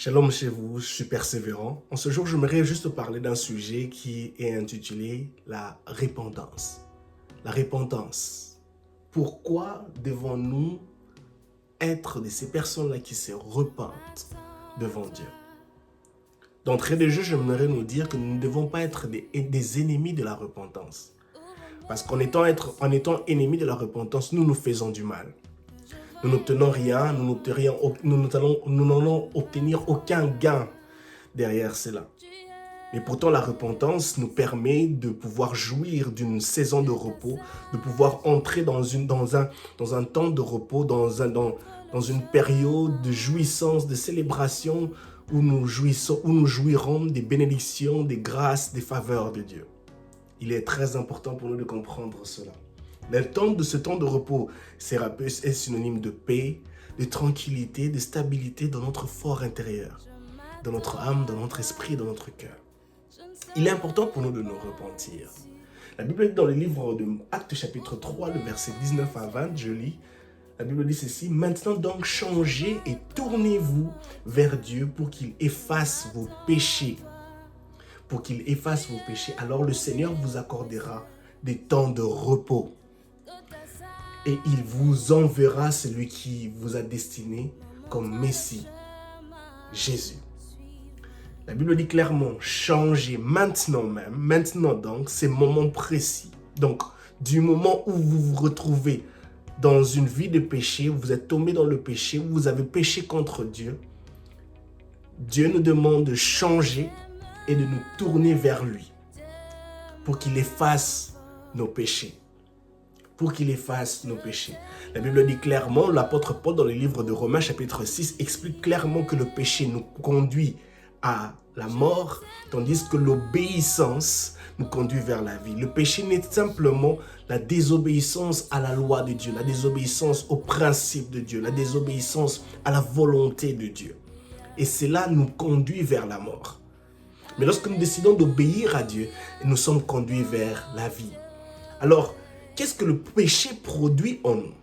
Shalom chez vous, je suis persévérant. En ce jour, j'aimerais juste parler d'un sujet qui est intitulé la repentance. La repentance. Pourquoi devons-nous être de ces personnes-là qui se repentent devant Dieu? D'entrée de jeu, j'aimerais nous dire que nous ne devons pas être des ennemis de la repentance. Parce qu'en étant ennemis de la repentance, nous nous faisons du mal. Nous n'obtenons rien, nous n'allons obtenir aucun gain derrière cela. Mais pourtant, la repentance nous permet de pouvoir jouir d'une saison de repos, de pouvoir entrer dans un temps de repos, dans une période de jouissance, de célébration où nous jouirons des bénédictions, des grâces, des faveurs de Dieu. Il est très important pour nous de comprendre cela. Ce temps de repos est synonyme de paix, de tranquillité, de stabilité dans notre fort intérieur, dans notre âme, dans notre esprit, dans notre cœur. Il est important pour nous de nous repentir. La Bible dit dans le livre de Actes chapitre 3, le verset 19 à 20, je lis, la Bible dit ceci: « Maintenant donc changez et tournez-vous vers Dieu pour qu'il efface vos péchés. Pour qu'il efface vos péchés, alors le Seigneur vous accordera des temps de repos. Et il vous enverra celui qui vous a destiné comme Messie, Jésus. » La Bible dit clairement, changez maintenant même, maintenant donc, c'est moment précis. Donc, du moment où vous vous retrouvez dans une vie de péché, vous êtes tombé dans le péché, vous avez péché contre Dieu, Dieu nous demande de changer et de nous tourner vers lui pour qu'il efface nos péchés. Pour qu'il efface nos péchés. La Bible dit clairement, l'apôtre Paul dans le livre de Romains chapitre 6 explique clairement que le péché nous conduit à la mort, tandis que l'obéissance nous conduit vers la vie. Le péché n'est simplement la désobéissance à la loi de Dieu, la désobéissance au principe de Dieu, la désobéissance à la volonté de Dieu. Et cela nous conduit vers la mort. Mais lorsque nous décidons d'obéir à Dieu, nous sommes conduits vers la vie. Alors, qu'est-ce que le péché produit en nous?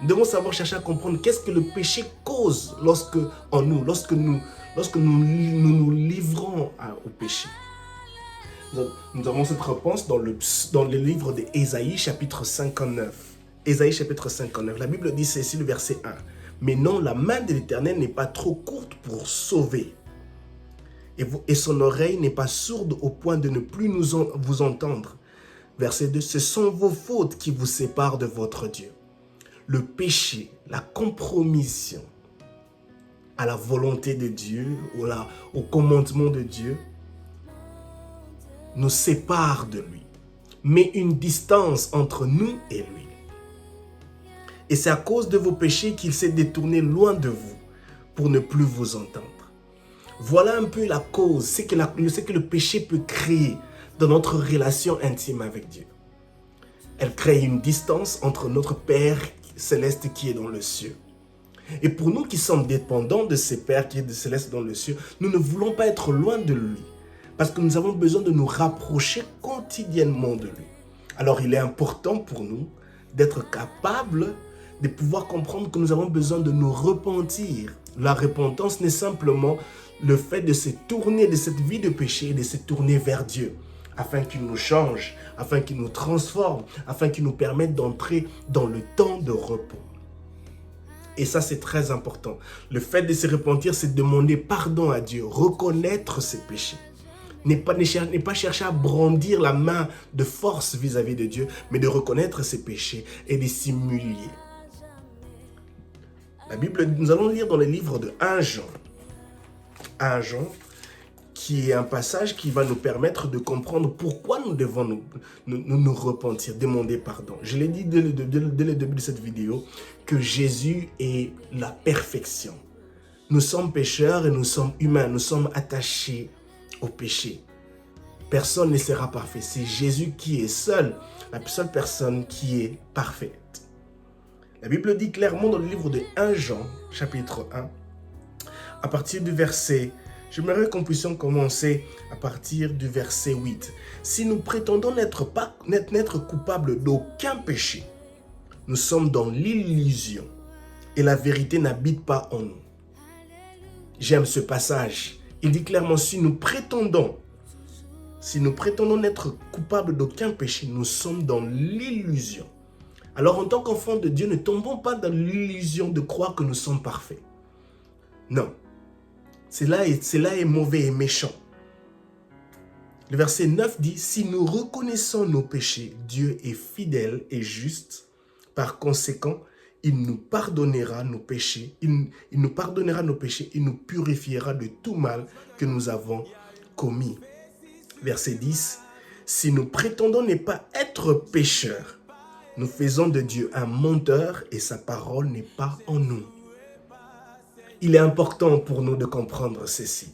Nous devons savoir chercher à comprendre qu'est-ce que le péché cause lorsque nous livrons au péché. Nous avons cette réponse dans le livre d'Ésaïe chapitre 59. Ésaïe chapitre 59, la Bible dit ceci, le verset 1. « Mais non, la main de l'Éternel n'est pas trop courte pour sauver. Et son oreille n'est pas sourde au point de ne plus vous entendre. » Verset 2, « Ce sont vos fautes qui vous séparent de votre Dieu. » Le péché, la compromission à la volonté de Dieu, au commandement de Dieu, nous sépare de lui. Met une distance entre nous et lui. Et c'est à cause de vos péchés qu'il s'est détourné loin de vous pour ne plus vous entendre. Voilà un peu la cause, c'est que le péché peut créer dans notre relation intime avec Dieu. Elle crée une distance entre notre Père céleste qui est dans le ciel. Et pour nous qui sommes dépendants de ce Père qui est céleste dans le ciel, nous ne voulons pas être loin de lui. Parce que nous avons besoin de nous rapprocher quotidiennement de lui. Alors il est important pour nous d'être capables de pouvoir comprendre que nous avons besoin de nous repentir. La repentance n'est simplement le fait de se tourner de cette vie de péché et de se tourner vers Dieu, afin qu'il nous change, afin qu'il nous transforme, afin qu'il nous permette d'entrer dans le temps de repos. Et ça, c'est très important. Le fait de se repentir, c'est demander pardon à Dieu, reconnaître ses péchés. Ne pas chercher à brandir la main de force vis-à-vis de Dieu, mais de reconnaître ses péchés et de s'humilier. La Bible, nous allons lire dans le livre de 1 Jean. 1 Jean, qui est un passage qui va nous permettre de comprendre pourquoi nous devons nous repentir, demander pardon. Je l'ai dit dès le début de cette vidéo, que Jésus est la perfection. Nous sommes pécheurs et nous sommes humains, nous sommes attachés au péché. Personne ne sera parfait. C'est Jésus qui est la seule personne qui est parfaite. La Bible dit clairement dans le livre de 1 Jean, chapitre 1, à partir du verset, j'aimerais qu'on puisse commencer à partir du verset 8. Si nous prétendons n'être coupables d'aucun péché, nous sommes dans l'illusion et la vérité n'habite pas en nous. J'aime ce passage. Il dit clairement, si nous prétendons n'être coupables d'aucun péché, nous sommes dans l'illusion. Alors en tant qu'enfants de Dieu, ne tombons pas dans l'illusion de croire que nous sommes parfaits. Non. Cela est mauvais et méchant. Le verset 9 dit, si nous reconnaissons nos péchés, Dieu est fidèle et juste. Par conséquent, il nous pardonnera nos péchés. Il nous pardonnera nos péchés et nous purifiera de tout mal que nous avons commis. Verset 10, si nous prétendons ne pas être pécheurs, nous faisons de Dieu un menteur et sa parole n'est pas en nous. Il est important pour nous de comprendre ceci.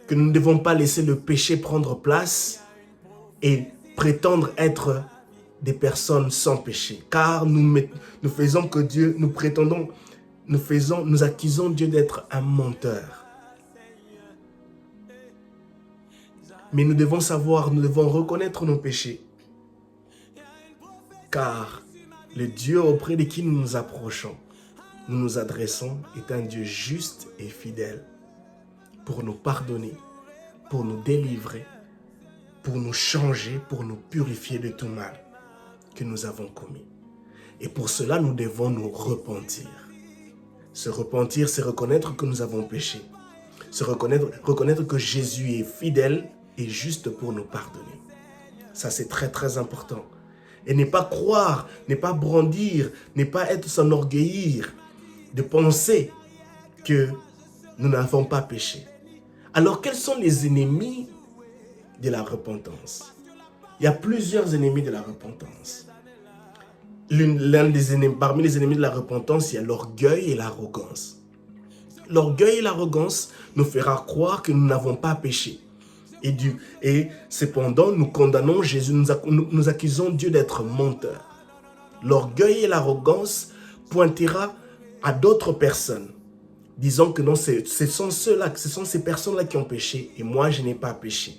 Que nous ne devons pas laisser le péché prendre place et prétendre être des personnes sans péché. Car nous faisons que Dieu, nous accusons Dieu d'être un menteur. Mais nous devons reconnaître nos péchés. Car le Dieu auprès de qui nous nous approchons, nous nous adressons, est un Dieu juste et fidèle pour nous pardonner, pour nous délivrer, pour nous changer, pour nous purifier de tout mal que nous avons commis. Et pour cela, nous devons nous repentir. Se repentir, c'est reconnaître que nous avons péché. Reconnaître que Jésus est fidèle et juste pour nous pardonner. Ça, c'est très, très important. Et ne pas croire, ne pas brandir, ne pas s'enorgueillir de penser que nous n'avons pas péché. Alors, quels sont les ennemis de la repentance? Il y a plusieurs ennemis de la repentance. Parmi les ennemis de la repentance, il y a l'orgueil et l'arrogance. L'orgueil et l'arrogance nous fera croire que nous n'avons pas péché. Et cependant, nous condamnons Jésus, nous accusons Dieu d'être menteur. L'orgueil et l'arrogance pointera à d'autres personnes, disant que non, ce sont ces personnes-là qui ont péché et moi, je n'ai pas péché.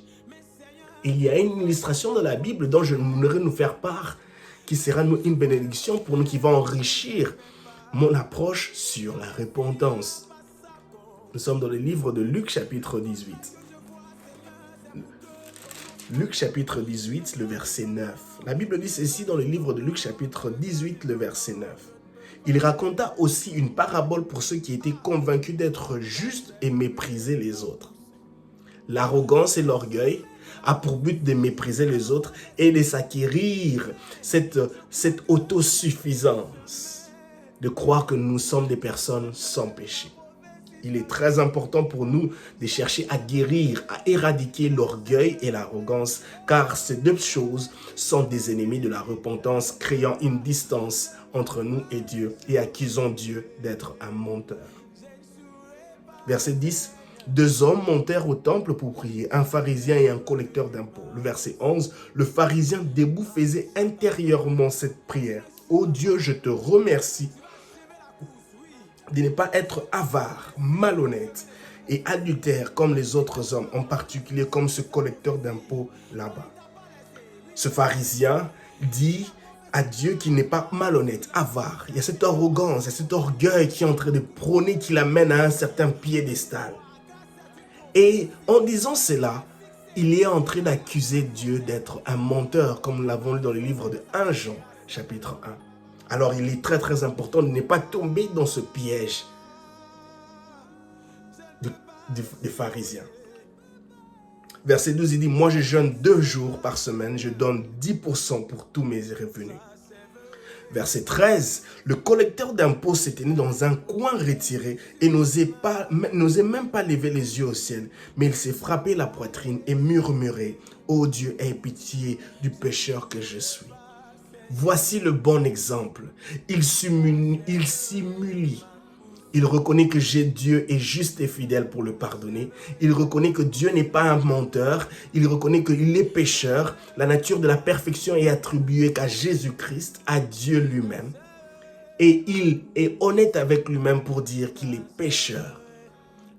Il y a une illustration dans la Bible dont je voudrais nous faire part, qui sera une bénédiction pour nous, qui va enrichir mon approche sur la repentance. Nous sommes dans le livre de Luc, chapitre 18. Luc, chapitre 18, le verset 9. La Bible dit ceci dans le livre de Luc, chapitre 18, le verset 9. Il raconta aussi une parabole pour ceux qui étaient convaincus d'être justes et méprisaient les autres. L'arrogance et l'orgueil a pour but de mépriser les autres et de s'acquérir cette autosuffisance, de croire que nous sommes des personnes sans péché. Il est très important pour nous de chercher à guérir, à éradiquer l'orgueil et l'arrogance, car ces deux choses sont des ennemis de la repentance, créant une distance entre nous et Dieu et accusant Dieu d'être un menteur. Verset 10. 2 hommes montèrent au temple pour prier, un pharisien et un collecteur d'impôts. Le verset 11. Le pharisien debout faisait intérieurement cette prière. Ô Dieu, je te remercie de ne pas être avare, malhonnête et adultère comme les autres hommes, en particulier comme ce collecteur d'impôts là-bas. Ce pharisien dit à Dieu qu'il n'est pas malhonnête, avare. Il y a cette arrogance, il y a cet orgueil qui est en train de prôner, qui l'amène à un certain piédestal. Et en disant cela, il est en train d'accuser Dieu d'être un menteur, comme nous l'avons lu dans le livre de 1 Jean, chapitre 1. Alors, il est très très important de ne pas tomber dans ce piège des pharisiens. Verset 12, il dit, moi je jeûne 2 jours par semaine, je donne 10% pour tous mes revenus. Verset 13, le collecteur d'impôts s'est tenu dans un coin retiré et n'osait même pas lever les yeux au ciel, mais il s'est frappé la poitrine et murmuré, ô Dieu, aie pitié du pécheur que je suis. Voici le bon exemple. Il s'humilie. Il reconnaît que Dieu est juste et fidèle pour le pardonner. Il reconnaît que Dieu n'est pas un menteur. Il reconnaît qu'il est pécheur. La nature de la perfection est attribuée qu'à Jésus-Christ, à Dieu lui-même. Et il est honnête avec lui-même pour dire qu'il est pécheur.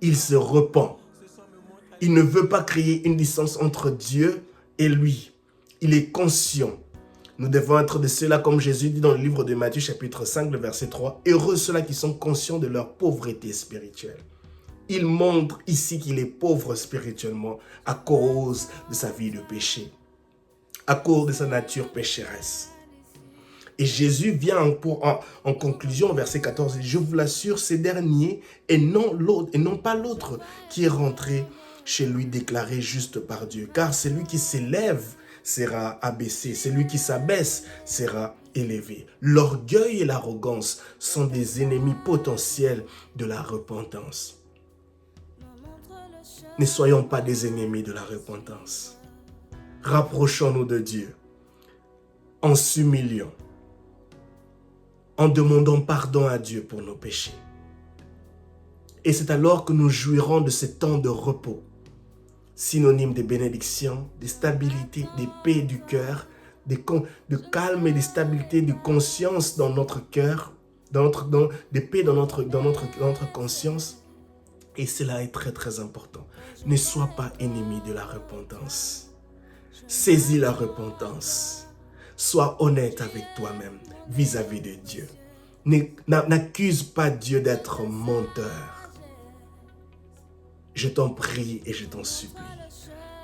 Il se repent. Il ne veut pas créer une distance entre Dieu et lui. Il est conscient. Nous devons être de ceux-là, comme Jésus dit dans le livre de Matthieu, chapitre 5, le verset 3. Heureux ceux-là qui sont conscients de leur pauvreté spirituelle. il montre ici qu'il est pauvre spirituellement à cause de sa vie de péché, à cause de sa nature pécheresse. Et Jésus vient en conclusion, verset 14, « Je vous l'assure, ces derniers, et non pas l'autre, qui est rentré chez lui déclaré juste par Dieu. Car celui qui s'élève sera abaissé, celui qui s'abaisse sera élevé. L'orgueil et l'arrogance sont des ennemis potentiels de la repentance. » Ne soyons pas des ennemis de la repentance. Rapprochons-nous de Dieu en s'humiliant, en demandant pardon à Dieu pour nos péchés. Et c'est alors que nous jouirons de ce temps de repos, synonyme de bénédiction, de stabilité, de paix du cœur, de calme et de stabilité, de conscience dans notre cœur, de paix dans notre conscience. Et cela est très très important. Ne sois pas ennemi de la repentance. Saisis la repentance. Sois honnête avec toi-même vis-à-vis de Dieu. N'accuse pas Dieu d'être menteur. Je t'en prie et je t'en supplie.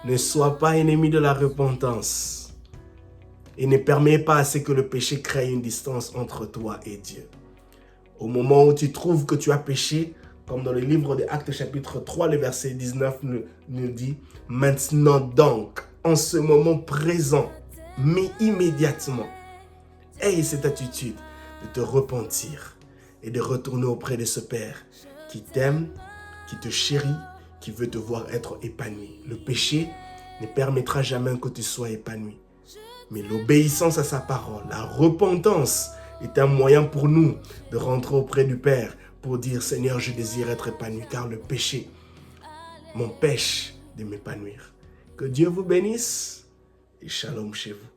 Ne sois pas ennemi de la repentance. Et ne permets pas à ce que le péché crée une distance entre toi et Dieu. Au moment où tu trouves que tu as péché, comme dans le livre des Actes chapitre 3, le verset 19 nous dit « Maintenant donc, en ce moment présent, mais immédiatement, aie cette attitude de te repentir et de retourner auprès de ce Père qui t'aime, qui te chérit, qui veut te voir être épanoui. Le péché ne permettra jamais que tu sois épanoui. Mais l'obéissance à sa parole, la repentance est un moyen pour nous de rentrer auprès du Père pour dire « Seigneur, je désire être épanoui car le péché m'empêche de m'épanouir. » Que Dieu vous bénisse et shalom chez vous.